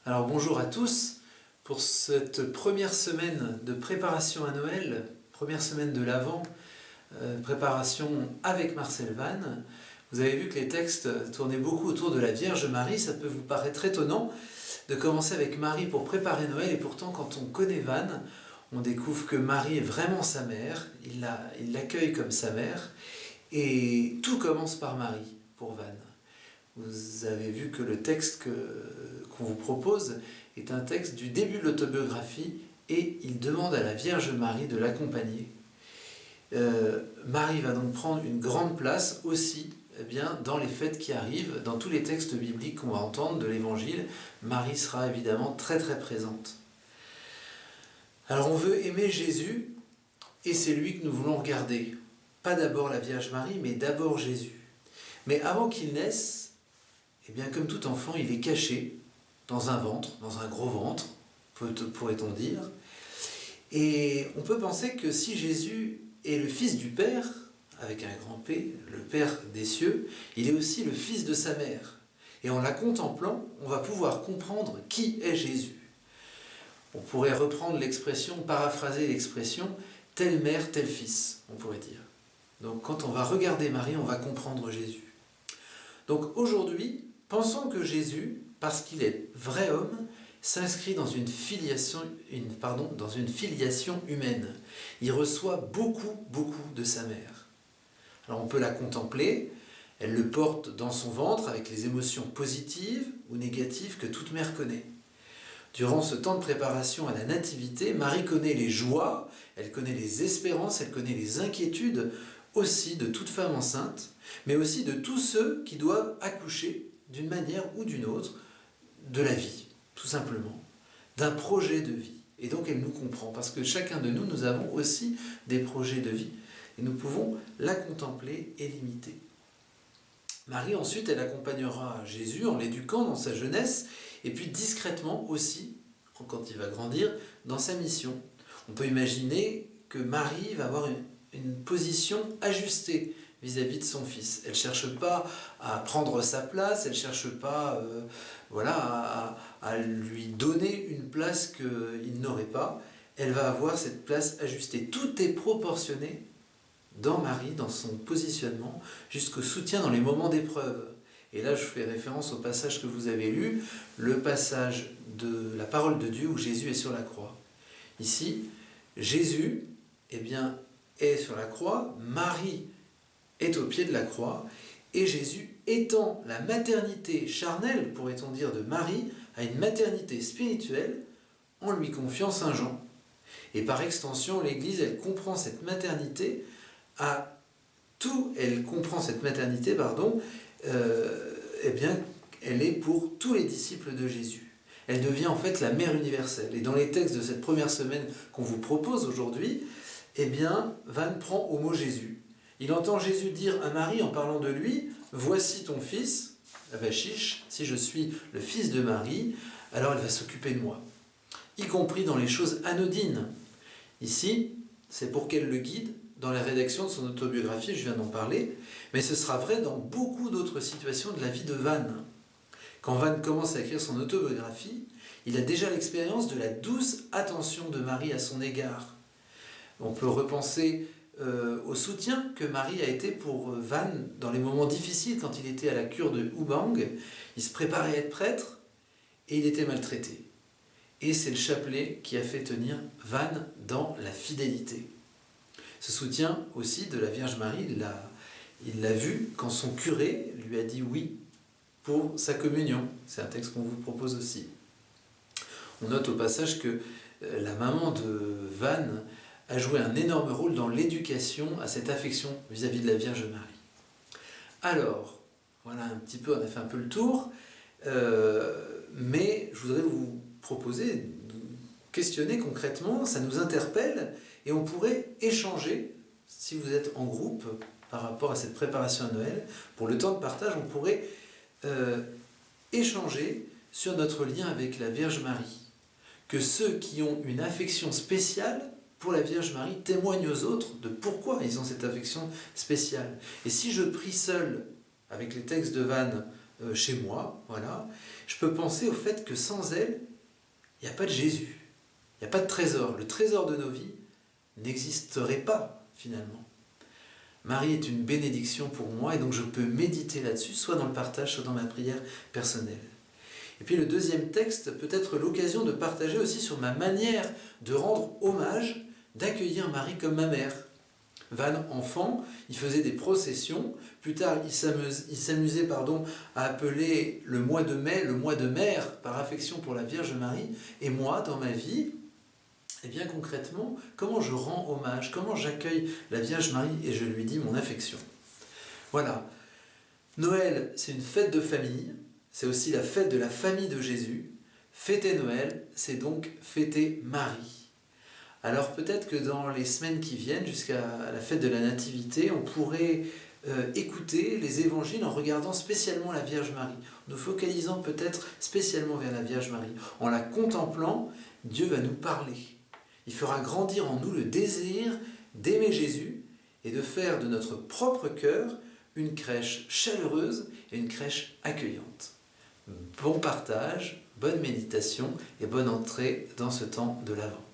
Alors bonjour à tous pour cette première semaine de préparation à Noël, première semaine de l'Avent, préparation avec Marcel Vannes. Vous avez vu que les textes tournaient beaucoup autour de la Vierge Marie, ça peut vous paraître étonnant de commencer avec Marie pour préparer Noël, et pourtant quand on connaît Vannes, on découvre que Marie est vraiment sa mère, il l'accueille comme sa mère, et tout commence par Marie pour Vannes. Vous avez vu que le texte qu'on vous propose est un texte du début de l'autobiographie et il demande à la Vierge Marie de l'accompagner. Marie va donc prendre une grande place aussi dans les fêtes qui arrivent, dans tous les textes bibliques qu'on va entendre de l'Évangile. Marie sera évidemment très très présente. Alors on veut aimer Jésus et c'est lui que nous voulons regarder. Pas d'abord la Vierge Marie, mais d'abord Jésus. Mais avant qu'il naisse, comme tout enfant, il est caché dans un ventre, dans un gros ventre, pourrait-on dire. Et on peut penser que si Jésus est le Fils du Père, avec un grand P, le Père des cieux, il est aussi le Fils de sa mère. Et en la contemplant, on va pouvoir comprendre qui est Jésus. On pourrait reprendre l'expression, paraphraser l'expression, telle mère, tel fils, on pourrait dire. Donc quand on va regarder Marie, on va comprendre Jésus. Donc aujourd'hui, pensons que Jésus, parce qu'il est vrai homme, s'inscrit dans une filiation humaine. Il reçoit beaucoup de sa mère. Alors on peut la contempler, elle le porte dans son ventre avec les émotions positives ou négatives que toute mère connaît. Durant ce temps de préparation à la nativité, Marie connaît les joies, elle connaît les espérances, elle connaît les inquiétudes aussi de toute femme enceinte, mais aussi de tous ceux qui doivent accoucher d'une manière ou d'une autre de la vie, tout simplement, d'un projet de vie. Et donc elle nous comprend, parce que chacun de nous, nous avons aussi des projets de vie, et nous pouvons la contempler et l'imiter. Marie, ensuite, elle accompagnera Jésus en l'éduquant dans sa jeunesse, et puis discrètement aussi, quand il va grandir, dans sa mission. On peut imaginer que Marie va avoir une position ajustée vis-à-vis de son fils. Elle ne cherche pas à prendre sa place, elle ne cherche pas à lui donner une place qu'il n'aurait pas. Elle va avoir cette place ajustée. Tout est proportionné dans Marie, dans son positionnement, jusqu'au soutien dans les moments d'épreuve. Et là, je fais référence au passage que vous avez lu, le passage de la parole de Dieu où Jésus est sur la croix. Ici, Jésus est sur la croix, Marie est au pied de la croix, et Jésus étend la maternité charnelle, pourrait-on dire, de Marie à une maternité spirituelle en lui confiant Saint Jean. Et par extension, l'Église, elle comprend cette maternité elle est pour tous les disciples de Jésus. Elle devient en fait la mère universelle. Et dans les textes de cette première semaine qu'on vous propose aujourd'hui, Vannes prend au mot Jésus. Il entend Jésus dire à Marie en parlant de lui, « Voici ton fils, Vachiche, si je suis le fils de Marie, alors elle va s'occuper de moi. » Y compris dans les choses anodines. Ici, c'est pour qu'elle le guide dans la rédaction de son autobiographie, je viens d'en parler, mais ce sera vrai dans beaucoup d'autres situations de la vie de Vannes. Quand Vannes commence à écrire son autobiographie, il a déjà l'expérience de la douce attention de Marie à son égard. On peut repenser au soutien que Marie a été pour Vannes dans les moments difficiles quand il était à la cure de Hubang. Il se préparait à être prêtre et il était maltraité. Et c'est le chapelet qui a fait tenir Vannes dans la fidélité. Ce soutien aussi de la Vierge Marie, il l'a vu quand son curé lui a dit oui pour sa communion. C'est un texte qu'on vous propose aussi. On note au passage que la maman de Vannes a joué un énorme rôle dans l'éducation à cette affection vis-à-vis de la Vierge Marie. Alors, voilà un petit peu, on a fait un peu le tour, mais je voudrais vous proposer de questionner concrètement, ça nous interpelle, et on pourrait échanger, si vous êtes en groupe, par rapport à cette préparation à Noël, pour le temps de partage, on pourrait échanger sur notre lien avec la Vierge Marie. Que ceux qui ont une affection spéciale pour la Vierge Marie témoignent aux autres de pourquoi ils ont cette affection spéciale. Et si je prie seul, avec les textes de Vannes, chez moi, voilà, je peux penser au fait que sans elle, il n'y a pas de Jésus, il n'y a pas de trésor. Le trésor de nos vies n'existerait pas, finalement. Marie est une bénédiction pour moi et donc je peux méditer là-dessus, soit dans le partage, soit dans ma prière personnelle. Et puis le deuxième texte peut être l'occasion de partager aussi sur ma manière de rendre hommage, d'accueillir Marie comme ma mère. Van, enfant, il faisait des processions. Plus tard, il s'amusait à appeler le mois de mai le mois de mère par affection pour la Vierge Marie. Et moi, dans ma vie, et bien concrètement, comment je rends hommage, comment j'accueille la Vierge Marie et je lui dis mon affection. Voilà. Noël, c'est une fête de famille, c'est aussi la fête de la famille de Jésus. Fêter Noël, c'est donc fêter Marie. Alors peut-être que dans les semaines qui viennent, jusqu'à la fête de la Nativité, on pourrait écouter les évangiles en regardant spécialement la Vierge Marie, nous focalisant peut-être spécialement vers la Vierge Marie. En la contemplant, Dieu va nous parler. Il fera grandir en nous le désir d'aimer Jésus et de faire de notre propre cœur une crèche chaleureuse et une crèche accueillante. Bon partage, bonne méditation et bonne entrée dans ce temps de l'Avent.